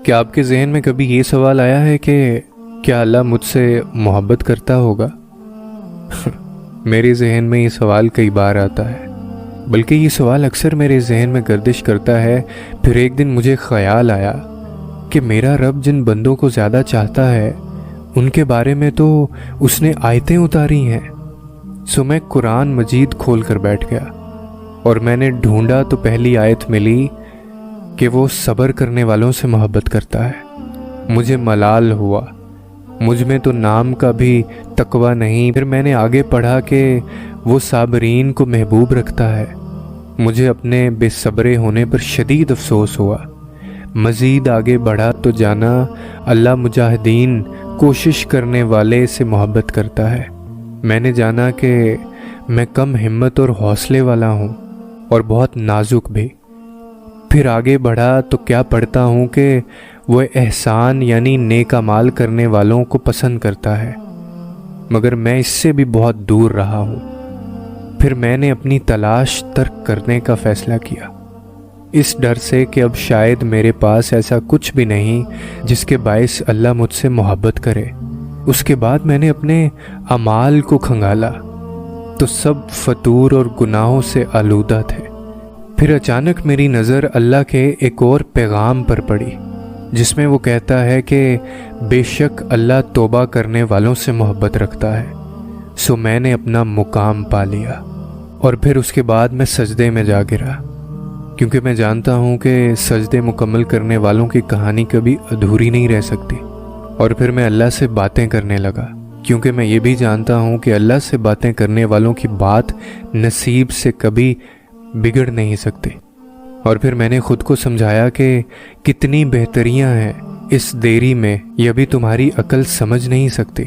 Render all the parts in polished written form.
کیا آپ کے ذہن میں کبھی یہ سوال آیا ہے کہ کیا اللہ مجھ سے محبت کرتا ہوگا؟ میرے ذہن میں یہ سوال کئی بار آتا ہے، بلکہ یہ سوال اکثر میرے ذہن میں گردش کرتا ہے۔ پھر ایک دن مجھے خیال آیا کہ میرا رب جن بندوں کو زیادہ چاہتا ہے ان کے بارے میں تو اس نے آیتیں اتاری ہیں۔ سو میں قرآن مجید کھول کر بیٹھ گیا اور میں نے ڈھونڈا تو پہلی آیت ملی کہ وہ صبر کرنے والوں سے محبت کرتا ہے۔ مجھے ملال ہوا، مجھ میں تو نام کا بھی تقوی نہیں۔ پھر میں نے آگے پڑھا کہ وہ صابرین کو محبوب رکھتا ہے۔ مجھے اپنے بے صبرے ہونے پر شدید افسوس ہوا۔ مزید آگے بڑھا تو جانا اللہ مجاہدین، کوشش کرنے والے سے محبت کرتا ہے۔ میں نے جانا کہ میں کم ہمت اور حوصلے والا ہوں اور بہت نازک بھی۔ پھر آگے بڑھا تو کیا پڑھتا ہوں کہ وہ احسان یعنی نیک اعمال کرنے والوں کو پسند کرتا ہے، مگر میں اس سے بھی بہت دور رہا ہوں۔ پھر میں نے اپنی تلاش ترک کرنے کا فیصلہ کیا، اس ڈر سے کہ اب شاید میرے پاس ایسا کچھ بھی نہیں جس کے باعث اللہ مجھ سے محبت کرے۔ اس کے بعد میں نے اپنے اعمال کو کھنگالا تو سب فطور اور گناہوں سے آلودہ تھے۔ پھر اچانک میری نظر اللہ کے ایک اور پیغام پر پڑی جس میں وہ کہتا ہے کہ بے شک اللہ توبہ کرنے والوں سے محبت رکھتا ہے۔ سو میں نے اپنا مقام پا لیا اور پھر اس کے بعد میں سجدے میں جا گرا، کیونکہ میں جانتا ہوں کہ سجدے مکمل کرنے والوں کی کہانی کبھی ادھوری نہیں رہ سکتی۔ اور پھر میں اللہ سے باتیں کرنے لگا، کیونکہ میں یہ بھی جانتا ہوں کہ اللہ سے باتیں کرنے والوں کی بات نصیب سے کبھی بگڑ نہیں سکتی۔ اور پھر میں نے خود کو سمجھایا کہ کتنی بہتریاں ہیں اس دیری میں، یہ ابھی تمہاری عقل سمجھ نہیں سکتی۔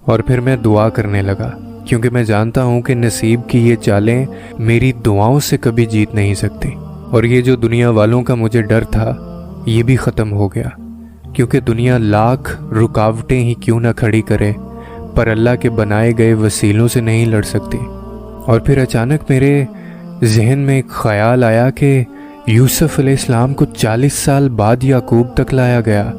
اور پھر میں دعا کرنے لگا، کیونکہ میں جانتا ہوں کہ نصیب کی یہ چالیں میری دعاؤں سے کبھی جیت نہیں سکتی۔ اور یہ جو دنیا والوں کا مجھے ڈر تھا یہ بھی ختم ہو گیا، کیونکہ دنیا لاکھ رکاوٹیں ہی کیوں نہ کھڑی کرے پر اللہ کے بنائے گئے وسیلوں سے نہیں لڑ سکتی۔ اور پھر اچانک میرے ذہن میں ایک خیال آیا کہ یوسف علیہ السلام کو 40 سال بعد یعقوب تک لایا گیا،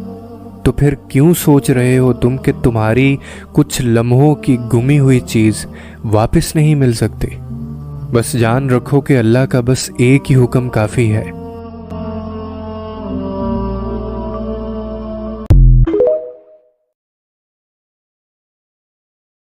تو پھر کیوں سوچ رہے ہو تم کہ تمہاری کچھ لمحوں کی گمی ہوئی چیز واپس نہیں مل سکتی؟ بس جان رکھو کہ اللہ کا بس ایک ہی حکم کافی ہے،